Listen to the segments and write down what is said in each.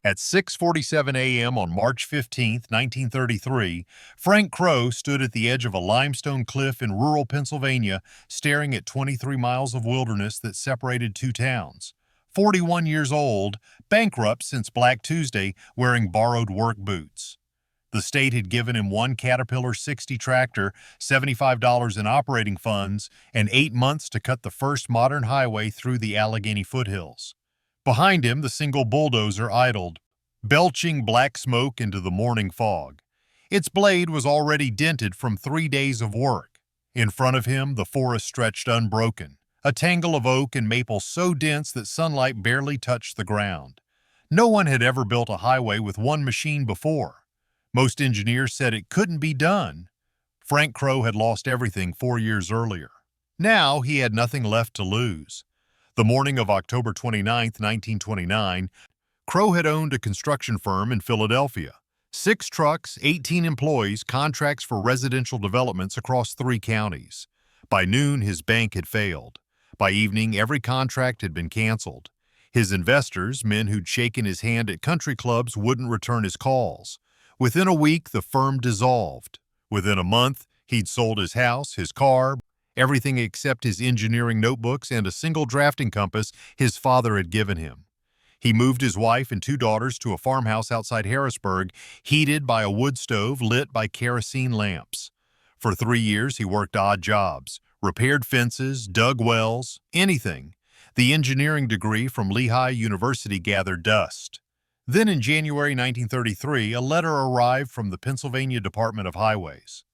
At 6:47 a.m. on March 15, 1933, Frank Crowe stood at the edge of a limestone cliff in rural Pennsylvania, staring at 23 miles of wilderness that separated two towns. 41 years old, bankrupt since Black Tuesday, wearing borrowed work boots. The state had given him one Caterpillar 60 tractor, $75 in operating funds, and 8 months to cut the first modern highway through the Allegheny foothills. Behind him, the single bulldozer idled, belching black smoke into the morning fog. Its blade was already dented from 3 days of work. In front of him, the forest stretched unbroken, a tangle of oak and maple so dense that sunlight barely touched the ground. No one had ever built a highway with one machine before. Most engineers said it couldn't be done. Frank Crowe had lost everything 4 years earlier. Now he had nothing left to lose. The morning of October 29, 1929, Crowe had owned a construction firm in Philadelphia. 6 trucks, 18 employees, contracts for residential developments across 3 counties. By noon, his bank had failed. By evening, every contract had been canceled. His investors, men who'd shaken his hand at country clubs, wouldn't return his calls. Within a week, the firm dissolved. Within a month, he'd sold his house, his car, everything except his engineering notebooks and a single drafting compass his father had given him. He moved his wife and 2 daughters to a farmhouse outside Harrisburg, heated by a wood stove lit by kerosene lamps. For 3 years, he worked odd jobs, repaired fences, dug wells, anything. The engineering degree from Lehigh University gathered dust. Then in January 1933, a letter arrived from the Pennsylvania Department of Highways.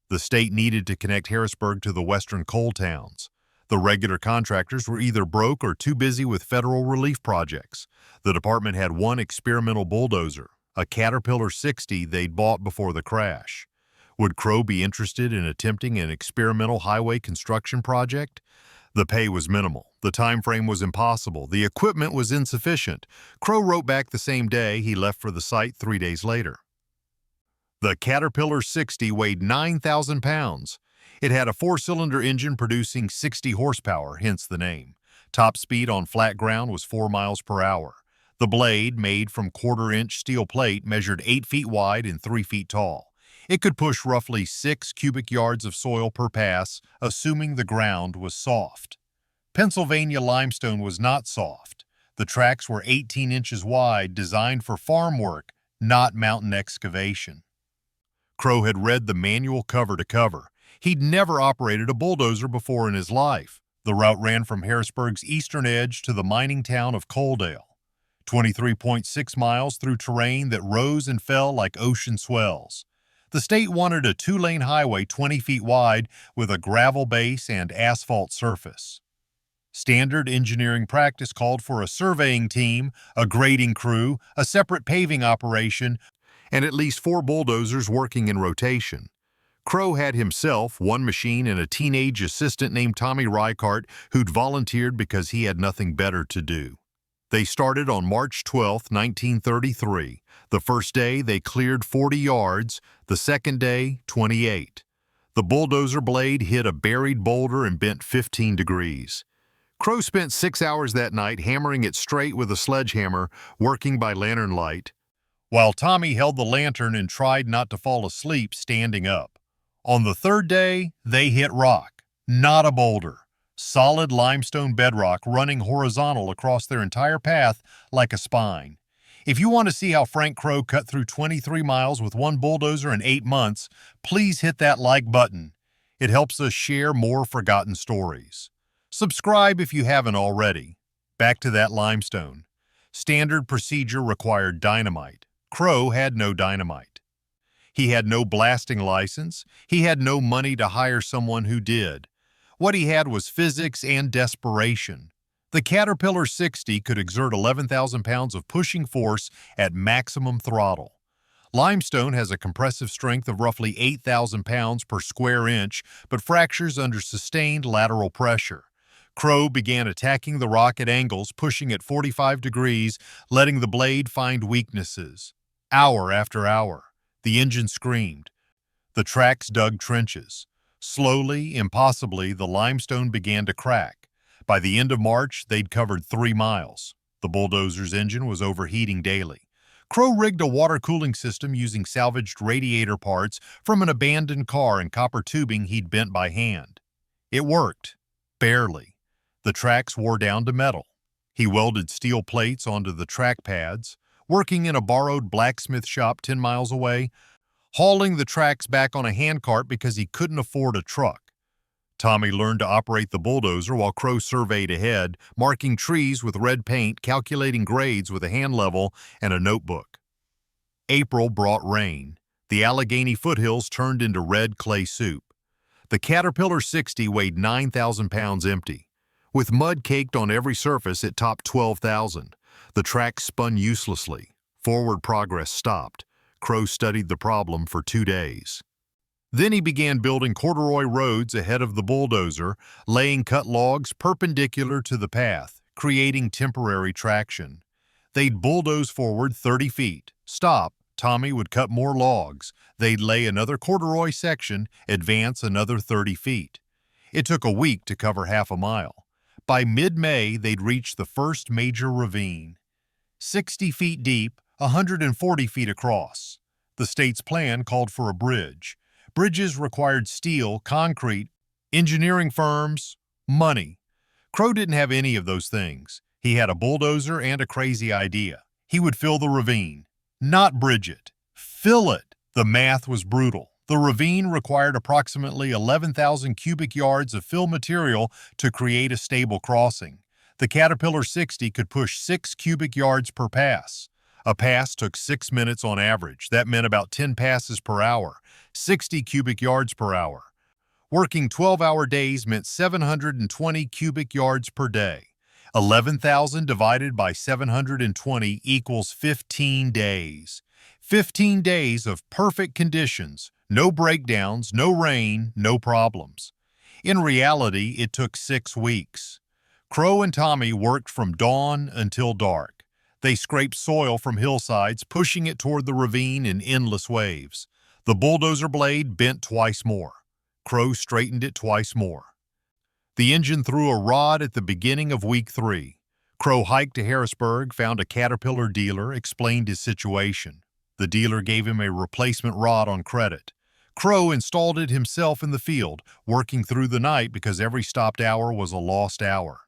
The state needed to connect Harrisburg to the western coal towns. The regular contractors were either broke or too busy with federal relief projects. The department had one experimental bulldozer, a Caterpillar 60 they'd bought before the crash. Would Crowe be interested in attempting an experimental highway construction project? The pay was minimal. The time frame was impossible. The equipment was insufficient. Crowe wrote back the same day. He left for the site 3 days later. The Caterpillar 60 weighed 9,000 pounds. It had a 4-cylinder engine producing 60 horsepower, hence the name. Top speed on flat ground was 4 miles per hour. The blade, made from 1/4-inch steel plate, measured 8 feet wide and 3 feet tall. It could push roughly 6 cubic yards of soil per pass, assuming the ground was soft. Pennsylvania limestone was not soft. The tracks were 18 inches wide, designed for farm work, not mountain excavation. Crowe had read the manual cover to cover. He'd never operated a bulldozer before in his life. The route ran from Harrisburg's eastern edge to the mining town of Coaldale, 23.6 miles through terrain that rose and fell like ocean swells. The state wanted a 2-lane highway 20 feet wide with a gravel base and asphalt surface. Standard engineering practice called for a surveying team, a grading crew, a separate paving operation, and at least 4 bulldozers working in rotation. Crowe had himself, one machine, and a teenage assistant named Tommy Reichardt who'd volunteered because he had nothing better to do. They started on March 12, 1933. The first day, they cleared 40 yards. The second day, 28. The bulldozer blade hit a buried boulder and bent 15 degrees. Crowe spent 6 hours that night hammering it straight with a sledgehammer, working by lantern light, while Tommy held the lantern and tried not to fall asleep standing up. On the third day, they hit rock, not a boulder. Solid limestone bedrock running horizontal across their entire path like a spine. If you want to see how Frank Crowe cut through 23 miles with one bulldozer in 8 months, please hit that like button. It helps us share more forgotten stories. Subscribe if you haven't already. Back to that limestone. Standard procedure required dynamite. Crowe had no dynamite. He had no blasting license. He had no money to hire someone who did. What he had was physics and desperation. The Caterpillar 60 could exert 11,000 pounds of pushing force at maximum throttle. Limestone has a compressive strength of roughly 8,000 pounds per square inch, but fractures under sustained lateral pressure. Crowe began attacking the rock at angles, pushing at 45 degrees, letting the blade find weaknesses. Hour after hour, the engine screamed. The tracks dug trenches. Slowly, impossibly, the limestone began to crack. By the end of March, they'd covered 3 miles. The bulldozer's engine was overheating daily. Crowe rigged a water cooling system using salvaged radiator parts from an abandoned car and copper tubing he'd bent by hand. It worked. Barely. The tracks wore down to metal. He welded steel plates onto the track pads, working in a borrowed blacksmith shop 10 miles away, hauling the tracks back on a handcart because he couldn't afford a truck. Tommy learned to operate the bulldozer while Crowe surveyed ahead, marking trees with red paint, calculating grades with a hand level and a notebook. April brought rain. The Allegheny foothills turned into red clay soup. The Caterpillar 60 weighed 9,000 pounds empty. With mud caked on every surface, it topped 12,000. The track spun uselessly. Forward progress stopped. Crowe studied the problem for 2 days. Then he began building corduroy roads ahead of the bulldozer, laying cut logs perpendicular to the path, creating temporary traction. They'd bulldoze forward 30 feet. Stop. Tommy would cut more logs. They'd lay another corduroy section, advance another 30 feet. It took a week to cover half a mile. By mid-May, they'd reached the first major ravine. 60 feet deep, 140 feet across. The state's plan called for a bridge. Bridges required steel, concrete, engineering firms, money. Crowe didn't have any of those things. He had a bulldozer and a crazy idea. He would fill the ravine. Not bridge it. Fill it. The math was brutal. The ravine required approximately 11,000 cubic yards of fill material to create a stable crossing. The Caterpillar 60 could push 6 cubic yards per pass. A pass took 6 minutes on average. That meant about 10 passes per hour, 60 cubic yards per hour. Working 12-hour days meant 720 cubic yards per day. 11,000 divided by 720 equals 15 days. 15 days of perfect conditions, no breakdowns, no rain, no problems. In reality, it took 6 weeks. Crowe and Tommy worked from dawn until dark. They scraped soil from hillsides, pushing it toward the ravine in endless waves. The bulldozer blade bent twice more. Crowe straightened it twice more. The engine threw a rod at the beginning of week 3. Crowe hiked to Harrisburg, found a Caterpillar dealer, explained his situation. The dealer gave him a replacement rod on credit. Crowe installed it himself in the field, working through the night because every stopped hour was a lost hour.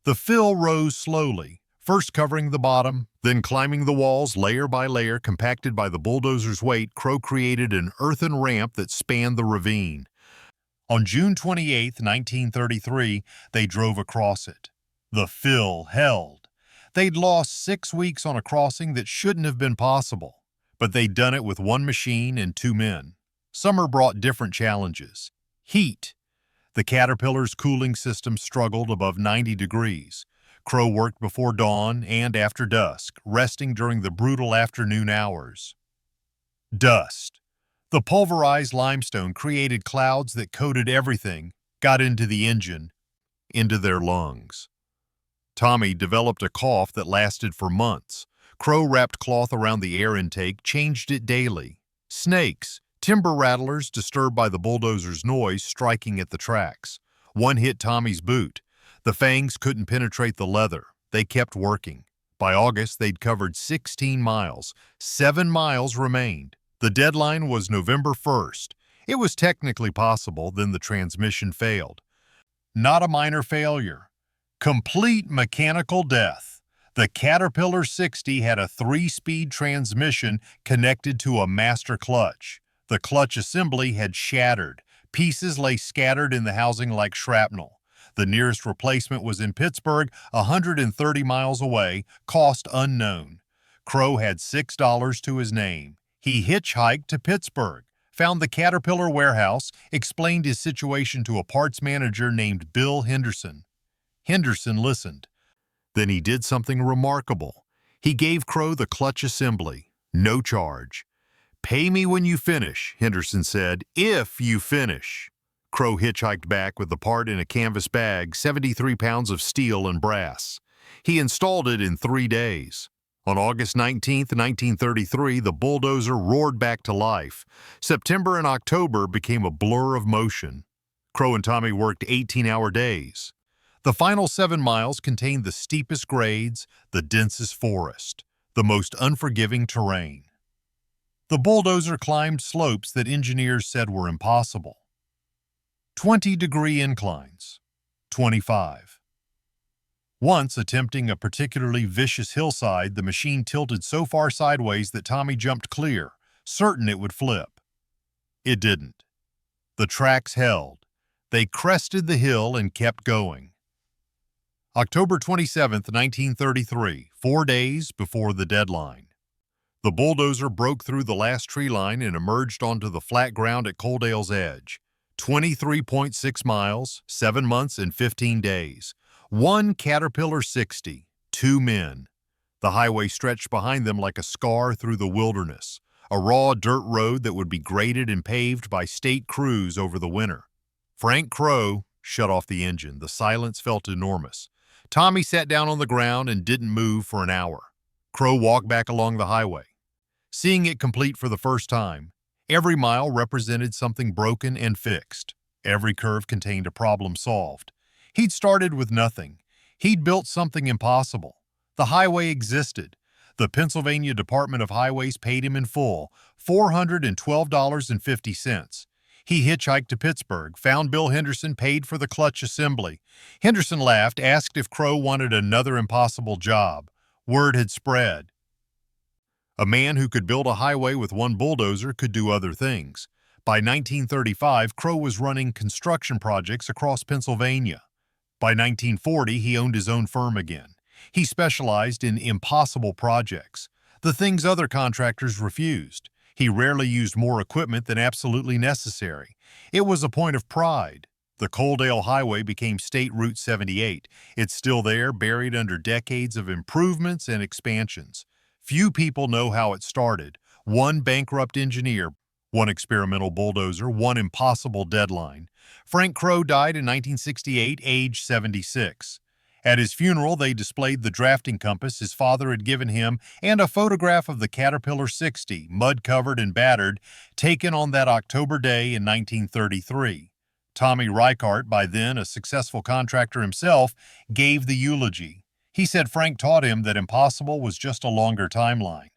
The fill rose slowly, first covering the bottom, then climbing the walls layer by layer. Compacted by the bulldozer's weight, Crowe created an earthen ramp that spanned the ravine. On June 28, 1933, they drove across it. The fill held. They'd lost 6 weeks on a crossing that shouldn't have been possible, but they'd done it with 1 machine and 2 men. Summer brought different challenges. Heat. The Caterpillar's cooling system struggled above 90 degrees. Crowe worked before dawn and after dusk, resting during the brutal afternoon hours. Dust. The pulverized limestone created clouds that coated everything, got into the engine, into their lungs. Tommy developed a cough that lasted for months. Crowe wrapped cloth around the air intake, changed it daily. Snakes, timber rattlers disturbed by the bulldozer's noise striking at the tracks. One hit Tommy's boot. The fangs couldn't penetrate the leather. They kept working. By August, they'd covered 16 miles. 7 miles remained. The deadline was November 1st. It was technically possible, then the transmission failed. Not a minor failure. Complete mechanical death. The Caterpillar 60 had a 3-speed transmission connected to a master clutch. The clutch assembly had shattered. Pieces lay scattered in the housing like shrapnel. The nearest replacement was in Pittsburgh, 130 miles away, cost unknown. Crowe had $6 to his name. He hitchhiked to Pittsburgh, found the Caterpillar warehouse, explained his situation to a parts manager named Bill Henderson. Henderson listened. Then he did something remarkable. He gave Crowe the clutch assembly, no charge. "Pay me when you finish," Henderson said, "if you finish." Crowe hitchhiked back with the part in a canvas bag, 73 pounds of steel and brass. He installed it in 3 days. On August 19, 1933, the bulldozer roared back to life. September and October became a blur of motion. Crowe and Tommy worked 18-hour days. The final 7 miles contained the steepest grades, the densest forest, the most unforgiving terrain. The bulldozer climbed slopes that engineers said were impossible. 20-degree inclines. 25. Once, attempting a particularly vicious hillside, the machine tilted so far sideways that Tommy jumped clear, certain it would flip. It didn't. The tracks held. They crested the hill and kept going. October 27, 1933, 4 days before the deadline. The bulldozer broke through the last tree line and emerged onto the flat ground at Coaldale's edge. 23.6 miles, 7 months and 15 days. One Caterpillar 60, 2 men. The highway stretched behind them like a scar through the wilderness, a raw dirt road that would be graded and paved by state crews over the winter. Frank Crowe shut off the engine. The silence felt enormous. Tommy sat down on the ground and didn't move for an hour. Crowe walked back along the highway. Seeing it complete for the first time, every mile represented something broken and fixed. Every curve contained a problem solved. He'd started with nothing. He'd built something impossible. The highway existed. The Pennsylvania Department of Highways paid him in full, $412.50. He hitchhiked to Pittsburgh, found Bill Henderson, paid for the clutch assembly. Henderson laughed, asked if Crowe wanted another impossible job. Word had spread. A man who could build a highway with one bulldozer could do other things. By 1935, Crowe was running construction projects across Pennsylvania. By 1940, he owned his own firm again. He specialized in impossible projects, the things other contractors refused. He rarely used more equipment than absolutely necessary. It was a point of pride. The Coaldale Highway became State Route 78. It's still there, buried under decades of improvements and expansions. Few people know how it started. One bankrupt engineer, one experimental bulldozer, one impossible deadline. Frank Crowe died in 1968, age 76. At his funeral, they displayed the drafting compass his father had given him and a photograph of the Caterpillar 60, mud-covered and battered, taken on that October day in 1933. Tommy Reichart, by then a successful contractor himself, gave the eulogy. He said Frank taught him that impossible was just a longer timeline.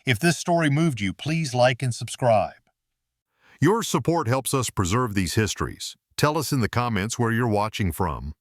If this story moved you, please like and subscribe. Your support helps us preserve these histories. Tell us in the comments where you're watching from.